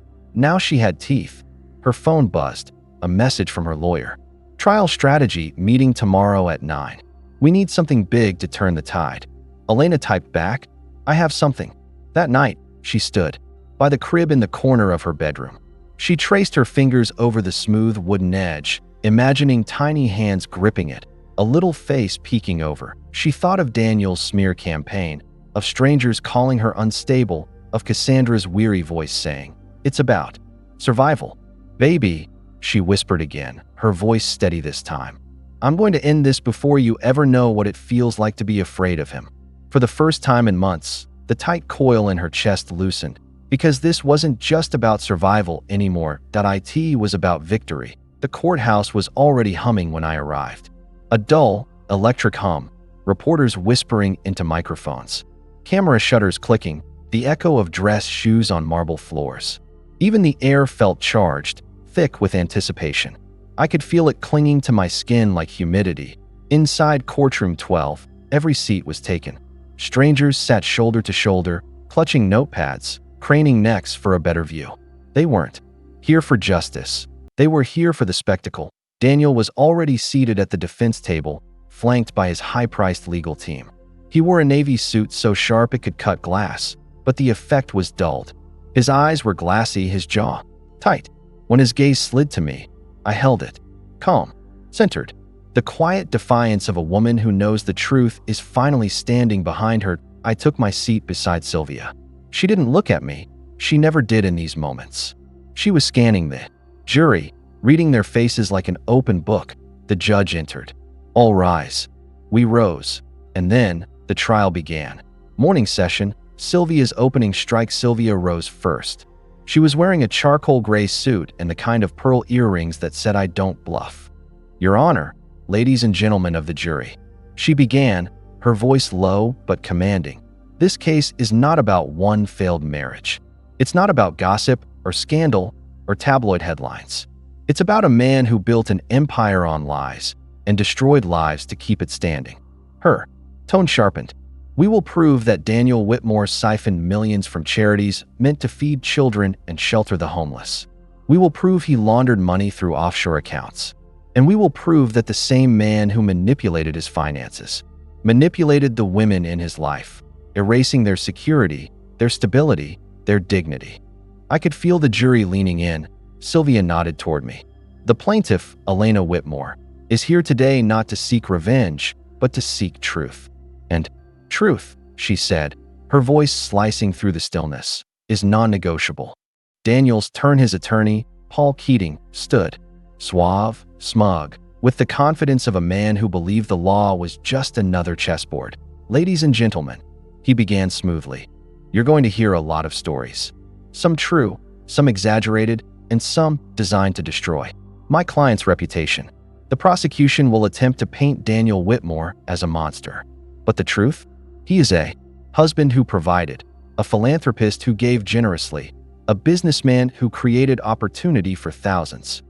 [SPEAKER 1] she had teeth. Her phone buzzed, a message from her lawyer. "Trial strategy meeting tomorrow at 9. We need something big to turn the tide." Elena typed back, "I have something." That night, she stood by the crib in the corner of her bedroom. She traced her fingers over the smooth wooden edge, imagining tiny hands gripping it, a little face peeking over. She thought of Daniel's smear campaign, of strangers calling her unstable, of Cassandra's weary voice saying, "It's about survival." "Baby," she whispered again, her voice steady this time. "I'm going to end this before you ever know what it feels like to be afraid of him." For the first time in months, the tight coil in her chest loosened, because this wasn't just about survival anymore. It was about victory. The courthouse was already humming when I arrived. A dull, electric hum, reporters whispering into microphones, camera shutters clicking, the echo of dress shoes on marble floors. Even the air felt charged, thick with anticipation. I could feel it clinging to my skin like humidity. Inside courtroom 12, every seat was taken. Strangers sat shoulder to shoulder, clutching notepads, craning necks for a better view. They weren't here for justice. They were here for the spectacle. Daniel was already seated at the defense table, flanked by his high-priced legal team. He wore a navy suit so sharp it could cut glass, but the effect was dulled. His eyes were glassy, his jaw tight. When his gaze slid to me, I held it. Calm, centered. The quiet defiance of a woman who knows the truth is finally standing behind her. I took my seat beside Sylvia. She didn't look at me. She never did in these moments. She was scanning the jury, reading their faces like an open book. The judge entered. All rise. We rose. And then the trial began. Morning session, Sylvia's opening strike. Sylvia rose first. She was wearing a charcoal gray suit and the kind of pearl earrings that said "I don't bluff." "Your Honor, ladies and gentlemen of the jury," she began, her voice low but commanding. "This case is not about one failed marriage. It's not about gossip or scandal or tabloid headlines. It's about a man who built an empire on lies and destroyed lives to keep it standing." Her tone sharpened. "We will prove that Daniel Whitmore siphoned millions from charities meant to feed children and shelter the homeless. We will prove he laundered money through offshore accounts. And we will prove that the same man who manipulated his finances manipulated the women in his life, erasing their security, their stability, their dignity." I could feel the jury leaning in. Sylvia nodded toward me. "The plaintiff, Elena Whitmore, is here today not to seek revenge, but to seek truth. And truth," she said, her voice slicing through the stillness, "is non-negotiable." Daniel's turn. His attorney, Paul Keating, stood, suave, smug, with the confidence of a man who believed the law was just another chessboard. "Ladies and gentlemen," he began smoothly, "you're going to hear a lot of stories. Some true, some exaggerated, and some designed to destroy my client's reputation. The prosecution will attempt to paint Daniel Whitmore as a monster. But the truth? He is a husband who provided, a philanthropist who gave generously, a businessman who created opportunity for thousands."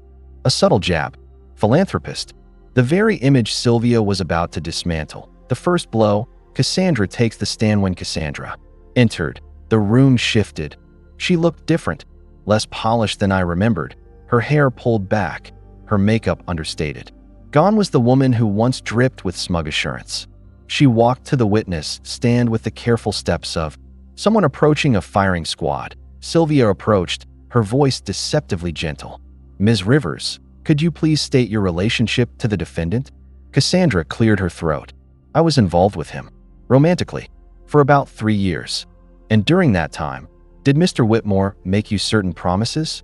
[SPEAKER 1] A subtle jab. Philanthropist. The very image Sylvia was about to dismantle. The first blow. Cassandra takes the stand. When Cassandra entered, the room shifted. She looked different, less polished than I remembered, her hair pulled back, her makeup understated. Gone was the woman who once dripped with smug assurance. She walked to the witness stand with the careful steps of someone approaching a firing squad. Sylvia approached, her voice deceptively gentle. "Ms. Rivers, could you please state your relationship to the defendant?" Cassandra cleared her throat. "I was involved with him, romantically, for about 3 years. And during that time, did Mr. Whitmore make you certain promises?"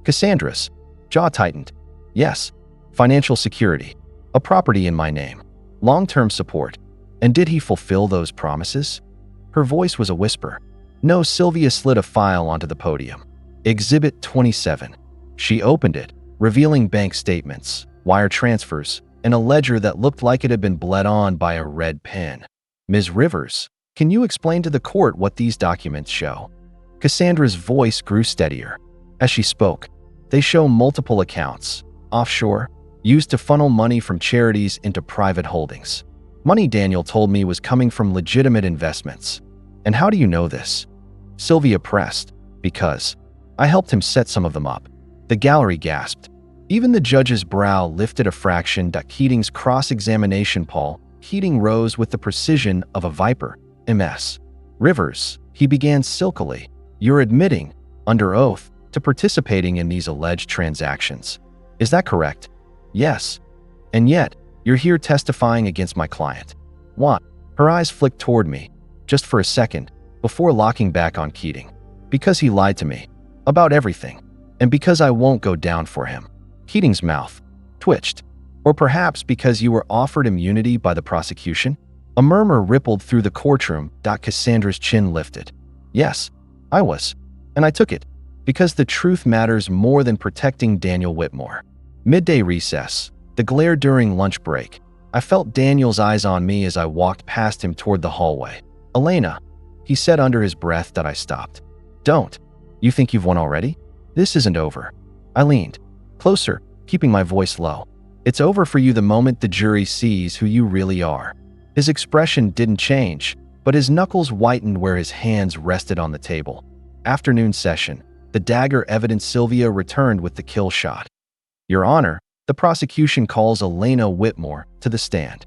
[SPEAKER 1] Cassandra's jaw tightened. "Yes, financial security, a property in my name, long-term support. And did he fulfill those promises?" Her voice was a whisper. "No." Sylvia slid a file onto the podium. Exhibit 27. She opened it, revealing bank statements, wire transfers, and a ledger that looked like it had been bled on by a red pen. "Ms. Rivers, can you explain to the court what these documents show?" Cassandra's voice grew steadier. As she spoke, "They show multiple accounts, offshore, used to funnel money from charities into private holdings. Money Daniel told me was coming from legitimate investments." "And how do you know this?" Sylvia pressed. "Because I helped him set some of them up." The gallery gasped. Even the judge's brow lifted a fraction. Keating's cross-examination. Paul Keating rose with the precision of a viper. "Ms. Rivers," he began silkily, "you're admitting, under oath, to participating in these alleged transactions. Is that correct?" "Yes. And yet, you're here testifying against my client." "What?" Her eyes flicked toward me, just for a second, before locking back on Keating. "Because he lied to me. About everything. And because I won't go down for him." Keating's mouth twitched. "Or perhaps because you were offered immunity by the prosecution?" A murmur rippled through the courtroom. Cassandra's chin lifted. "Yes, I was. And I took it. Because the truth matters more than protecting Daniel Whitmore." Midday recess. The glare during lunch break. I felt Daniel's eyes on me as I walked past him toward the hallway. "Elena," he said under his breath. I stopped. "Don't. You think you've won already? This isn't over." I leaned closer, keeping my voice low. "It's over for you the moment the jury sees who you really are." His expression didn't change, but his knuckles whitened where his hands rested on the table. Afternoon session. The dagger evidence. Sylvia returned with the kill shot. "Your Honor, The prosecution calls Elena Whitmore to the stand.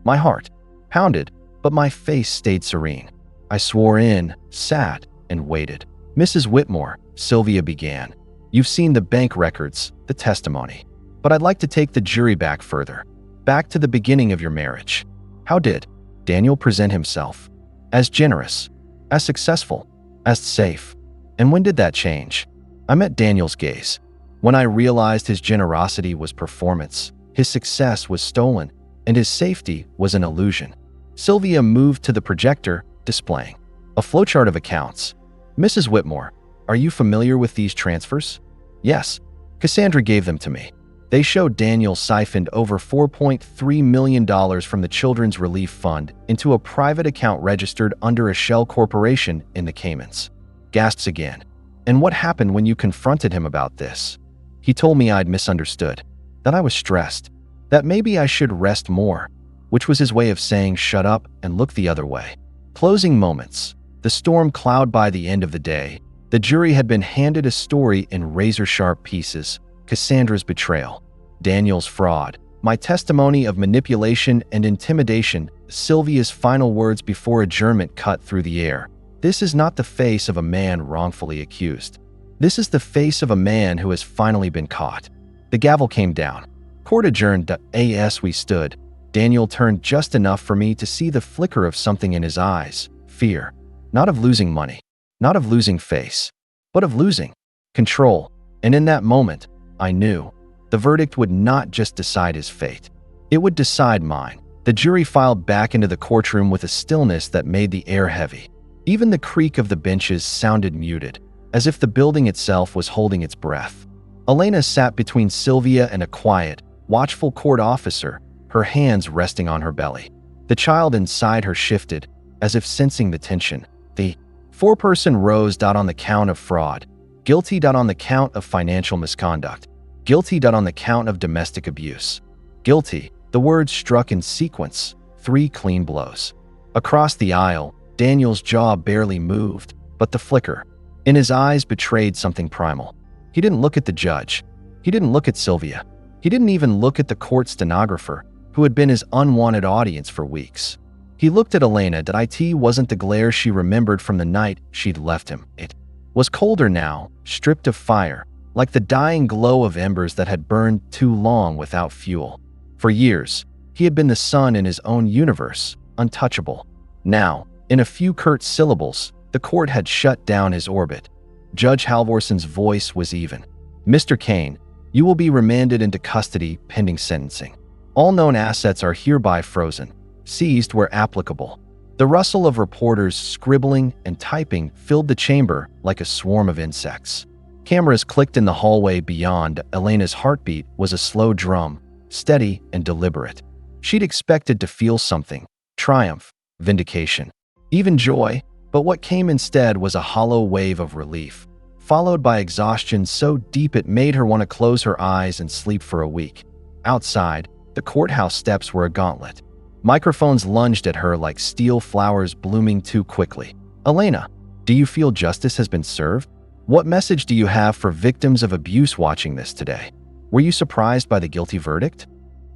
[SPEAKER 1] My heart pounded, but my face stayed serene. I swore in, sat, and waited. Mrs. Whitmore, Sylvia began. You've seen the bank records, the testimony. But I'd like to take the jury back further. Back to the beginning of your marriage. How did Daniel present himself? As generous, as successful, as safe. And when did that change? I met Daniel's gaze. When I realized his generosity was performance, his success was stolen, and his safety was an illusion. Sylvia moved to the projector, displaying a flowchart of accounts. Mrs. Whitmore, are you familiar with these transfers? Yes. Cassandra gave them to me. They show Daniel siphoned over $4.3 million from the Children's Relief Fund into a private account registered under a shell corporation in the Caymans. Gasps again. And what happened when you confronted him about this? He told me I'd misunderstood, that I was stressed, that maybe I should rest more, which was his way of saying shut up and look the other way. Closing moments. The storm cloud by the end of the day. The jury had been handed a story in razor-sharp pieces. Cassandra's betrayal, Daniel's fraud, my testimony of manipulation and intimidation, Sylvia's final words before adjournment cut through the air. This is not the face of a man wrongfully accused. This is the face of a man who has finally been caught. The gavel came down. Court adjourned. As we stood, Daniel turned just enough for me to see the flicker of something in his eyes. Fear. Not of losing money, not of losing face, but of losing control. And in that moment, I knew the verdict would not just decide his fate. It would decide mine. The jury filed back into the courtroom with a stillness that made the air heavy. Even the creak of the benches sounded muted, as if the building itself was holding its breath. Elena sat between Sylvia and a quiet, watchful court officer, her hands resting on her belly. The child inside her shifted, as if sensing the tension. The four-person rows on the count of fraud, guilty on the count of financial misconduct, guilty on the count of domestic abuse. Guilty, the words struck in sequence, 3 clean blows. Across the aisle, Daniel's jaw barely moved, but the flicker in his eyes betrayed something primal. He didn't look at the judge. He didn't look at Sylvia. He didn't even look at the court stenographer, who had been his unwanted audience for weeks. He looked at Elena. It wasn't the glare she remembered from the night she'd left him. It was colder now, stripped of fire, like the dying glow of embers that had burned too long without fuel. For years, he had been the sun in his own universe, untouchable. Now, in a few curt syllables, the court had shut down his orbit. Judge Halvorson's voice was even. Mr. Kane, you will be remanded into custody pending sentencing. All known assets are hereby frozen, seized where applicable. The rustle of reporters scribbling and typing filled the chamber like a swarm of insects. Cameras clicked in the hallway beyond. Elena's heartbeat was a slow drum, steady and deliberate. She'd expected to feel something, triumph, vindication, even joy, but what came instead was a hollow wave of relief, followed by exhaustion so deep it made her want to close her eyes and sleep for a week. Outside, the courthouse steps were a gauntlet. Microphones lunged at her like steel flowers blooming too quickly. Elena, do you feel justice has been served? What message do you have for victims of abuse watching this today? Were you surprised by the guilty verdict?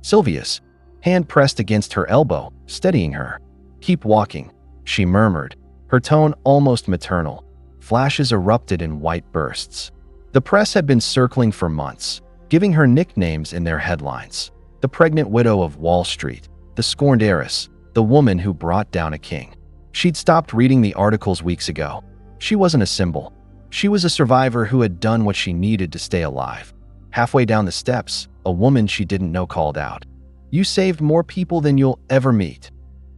[SPEAKER 1] Sylvia's hand pressed against her elbow, steadying her. Keep walking, she murmured, her tone almost maternal. Flashes erupted in white bursts. The press had been circling for months, giving her nicknames in their headlines. The pregnant widow of Wall Street, the scorned heiress, the woman who brought down a king. She'd stopped reading the articles weeks ago. She wasn't a symbol. She was a survivor who had done what she needed to stay alive. Halfway down the steps, a woman she didn't know called out, "You saved more people than you'll ever meet."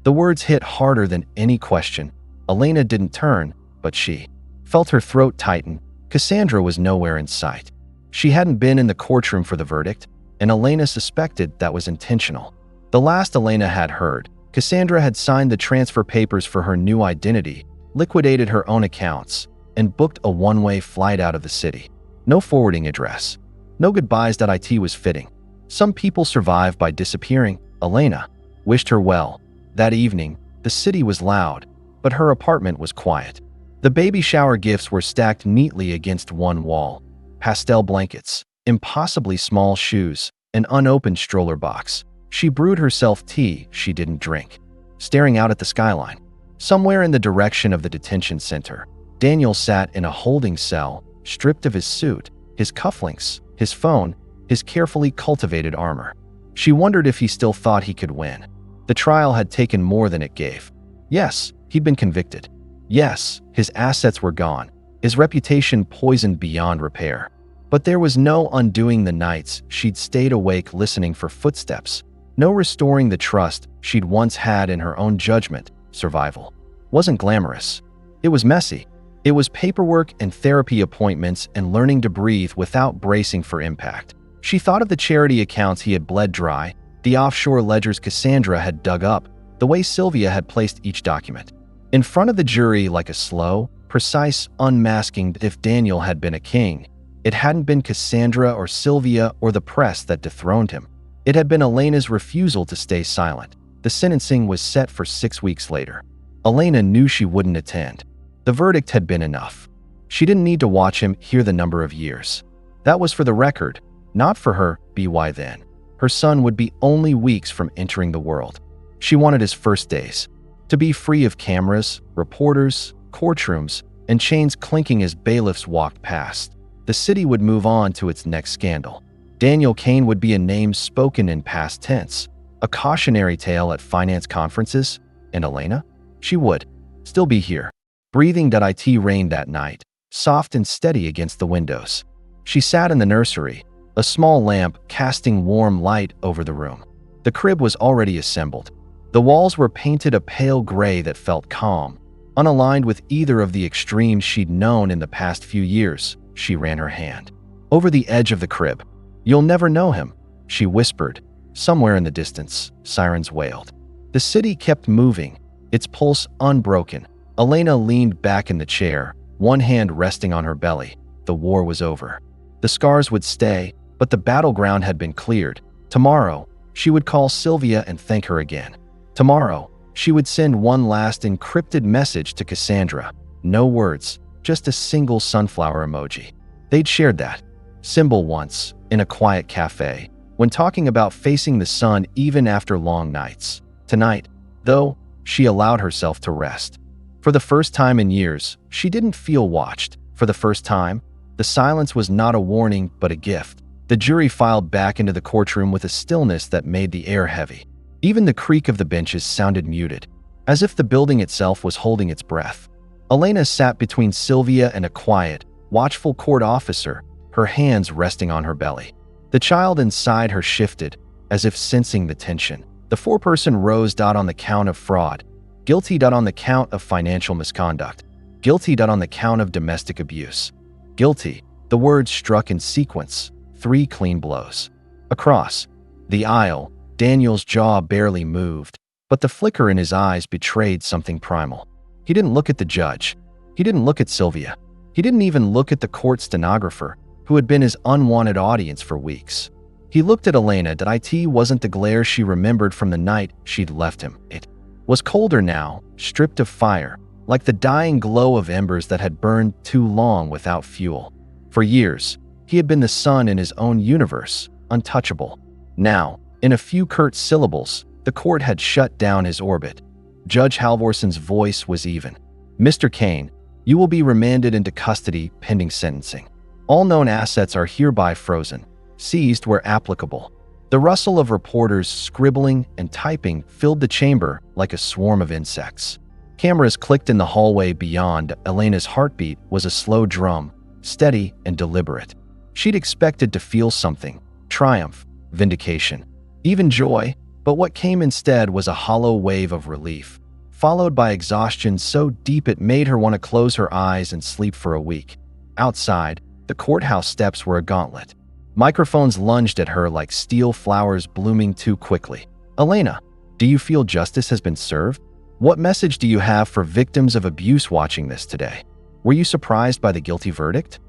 [SPEAKER 1] The words hit harder than any question. Elena didn't turn, but she felt her throat tighten. Cassandra was nowhere in sight. She hadn't been in the courtroom for the verdict, and Elena suspected that was intentional. The last Elena had heard, Cassandra had signed the transfer papers for her new identity, liquidated her own accounts, and booked a one-way flight out of the city. No forwarding address. No goodbyes. It was fitting. Some people survive by disappearing. Elena wished her well. That evening, the city was loud, but her apartment was quiet. The baby shower gifts were stacked neatly against one wall. Pastel blankets, impossibly small shoes, an unopened stroller box. She brewed herself tea she didn't drink, staring out at the skyline. Somewhere in the direction of the detention center, Daniel sat in a holding cell, stripped of his suit, his cufflinks, his phone, his carefully cultivated armor. She wondered if he still thought he could win. The trial had taken more than it gave. Yes, he'd been convicted. Yes, his assets were gone, his reputation poisoned beyond repair. But there was no undoing the nights she'd stayed awake listening for footsteps, no restoring the trust she'd once had in her own judgment. Survival wasn't glamorous. It was messy. It was paperwork and therapy appointments and learning to breathe without bracing for impact. She thought of the charity accounts he had bled dry, the offshore ledgers Cassandra had dug up, the way Sylvia had placed each document. In front of the jury like a slow, precise unmasking. If Daniel had been a king, it hadn't been Cassandra or Sylvia or the press that dethroned him. It had been Elena's refusal to stay silent. The sentencing was set for 6 weeks later. Elena knew she wouldn't attend. The verdict had been enough. She didn't need to watch him hear the number of years. That was for the record, not for her. By then, her son would be only weeks from entering the world. She wanted his first days to be free of cameras, reporters, courtrooms, and chains clinking as bailiffs walked past. The city would move on to its next scandal. Daniel Kane would be a name spoken in past tense, a cautionary tale at finance conferences, and Elena? She would still be here. Breathing. It rained that night, soft and steady against the windows. She sat in the nursery, a small lamp casting warm light over the room. The crib was already assembled. The walls were painted a pale gray that felt calm, unaligned with either of the extremes she'd known in the past few years. She ran her hand over the edge of the crib. "You'll never know him," she whispered. Somewhere in the distance, sirens wailed. The city kept moving, its pulse unbroken. Elena leaned back in the chair, one hand resting on her belly. The war was over. The scars would stay, but the battleground had been cleared. Tomorrow, she would call Sylvia and thank her again. Tomorrow, she would send one last encrypted message to Cassandra. No words, just a single sunflower emoji. They'd shared that symbol once, in a quiet cafe, when talking about facing the sun even after long nights. Tonight, though, she allowed herself to rest. For the first time in years, she didn't feel watched. For the first time, the silence was not a warning but a gift. The jury filed back into the courtroom with a stillness that made the air heavy. Even the creak of the benches sounded muted, as if the building itself was holding its breath. Elena sat between Sylvia and a quiet, watchful court officer, her hands resting on her belly. The child inside her shifted, as if sensing the tension. The four-person rose. On the count of fraud, guilty. On the count of financial misconduct, guilty. On the count of domestic abuse, guilty. The words struck in sequence, 3 clean blows. Across the aisle, Daniel's jaw barely moved, but the flicker in his eyes betrayed something primal. He didn't look at the judge. He didn't look at Sylvia. He didn't even look at the court stenographer, who had been his unwanted audience for weeks. He looked at Elena. It wasn't the glare she remembered from the night she'd left him. It was colder now, stripped of fire, like the dying glow of embers that had burned too long without fuel. For years, he had been the sun in his own universe, untouchable. Now, in a few curt syllables, the court had shut down his orbit. Judge Halvorson's voice was even. "Mr. Kane, you will be remanded into custody pending sentencing. All known assets are hereby frozen, seized where applicable." The rustle of reporters scribbling and typing filled the chamber like a swarm of insects. Cameras clicked in the hallway beyond. Elena's heartbeat was a slow drum, steady and deliberate. She'd expected to feel something: triumph, vindication, even joy, but what came instead was a hollow wave of relief, followed by exhaustion so deep it made her want to close her eyes and sleep for a week. Outside, the courthouse steps were a gauntlet. Microphones lunged at her like steel flowers blooming too quickly. "Elena, do you feel justice has been served? What message do you have for victims of abuse watching this today? Were you surprised by the guilty verdict?"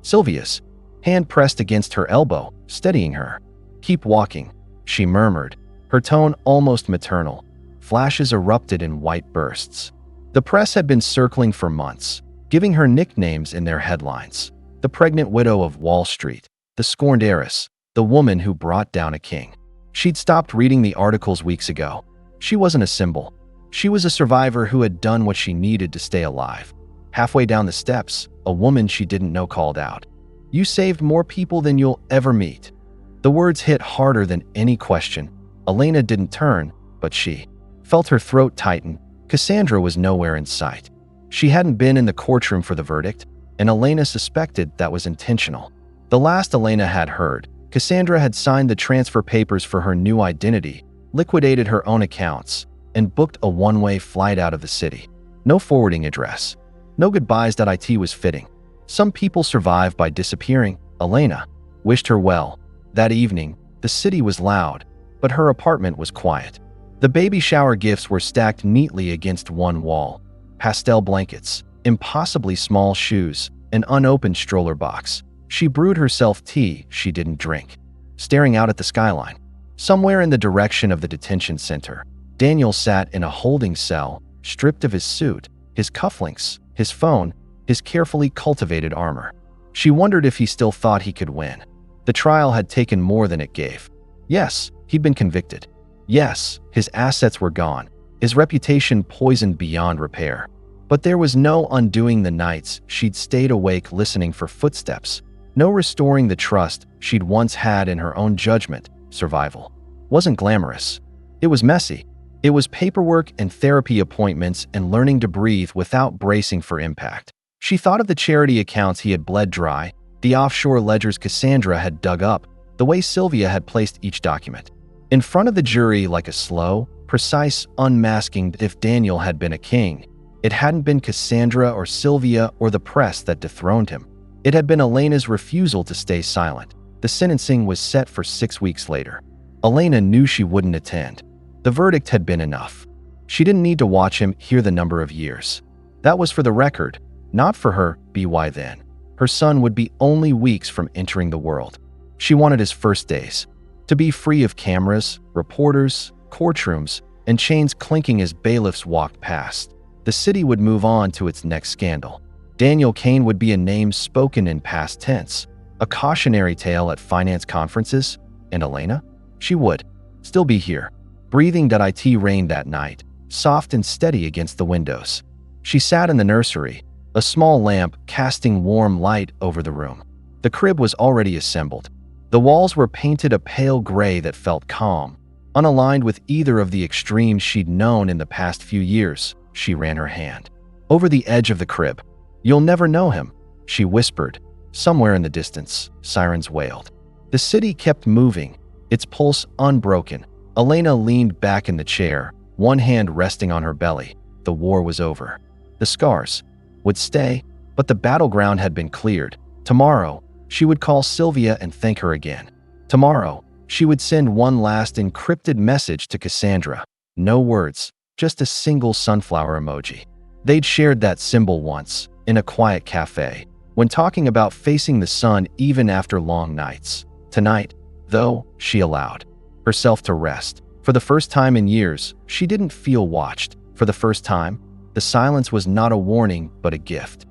[SPEAKER 1] Sylvia's hand pressed against her elbow, steadying her. "Keep walking," she murmured, her tone almost maternal. Flashes erupted in white bursts. The press had been circling for months, giving her nicknames in their headlines. The pregnant widow of Wall Street, the scorned heiress, the woman who brought down a king. She'd stopped reading the articles weeks ago. She wasn't a symbol. She was a survivor who had done what she needed to stay alive. Halfway down the steps, a woman she didn't know called out, "You saved more people than you'll ever meet." The words hit harder than any question. Elena didn't turn, but she felt her throat tighten. Cassandra was nowhere in sight. She hadn't been in the courtroom for the verdict, and Elena suspected that was intentional. The last Elena had heard, Cassandra had signed the transfer papers for her new identity, liquidated her own accounts, and booked a one-way flight out of the city. No forwarding address. No goodbyes. It was fitting. Some people survive by disappearing. Elena wished her well. That evening, the city was loud, but her apartment was quiet. The baby shower gifts were stacked neatly against one wall. Pastel blankets, impossibly small shoes, an unopened stroller box. She brewed herself tea she didn't drink, staring out at the skyline. Somewhere in the direction of the detention center, Daniel sat in a holding cell, stripped of his suit, his cufflinks, his phone, his carefully cultivated armor. She wondered if he still thought he could win. The trial had taken more than it gave. Yes, he'd been convicted. Yes, his assets were gone, his reputation poisoned beyond repair. But there was no undoing the nights she'd stayed awake listening for footsteps, no restoring the trust she'd once had in her own judgment. Survival wasn't glamorous. It was messy. It was paperwork and therapy appointments and learning to breathe without bracing for impact. She thought of the charity accounts he had bled dry, the offshore ledgers Cassandra had dug up, the way Sylvia had placed each document in front of the jury like a slow, precise unmasking. If Daniel had been a king, it hadn't been Cassandra or Sylvia or the press that dethroned him. It had been Elena's refusal to stay silent. The sentencing was set for 6 weeks later. Elena knew she wouldn't attend. The verdict had been enough. She didn't need to watch him hear the number of years. That was for the record, not for her. By then, her son would be only weeks from entering the world. She wanted his first days to be free of cameras, reporters, courtrooms, and chains clinking as bailiffs walked past. The city would move on to its next scandal. Daniel Kane would be a name spoken in past tense, a cautionary tale at finance conferences, and Elena? She would still be here. Breathing. It rained that night, soft and steady against the windows. She sat in the nursery, a small lamp casting warm light over the room. The crib was already assembled. The walls were painted a pale gray that felt calm, unaligned with either of the extremes she'd known in the past few years. She ran her hand over the edge of the crib. "You'll never know him," she whispered. Somewhere in the distance, sirens wailed. The city kept moving, its pulse unbroken. Elena leaned back in the chair, one hand resting on her belly. The war was over. The scars would stay, but the battleground had been cleared. Tomorrow, she would call Sylvia and thank her again. Tomorrow, she would send one last encrypted message to Cassandra. No words, just a single sunflower emoji. They'd shared that symbol once, in a quiet cafe, when talking about facing the sun even after long nights. Tonight, though, she allowed herself to rest. For the first time in years, she didn't feel watched. For the first time, the silence was not a warning, but a gift.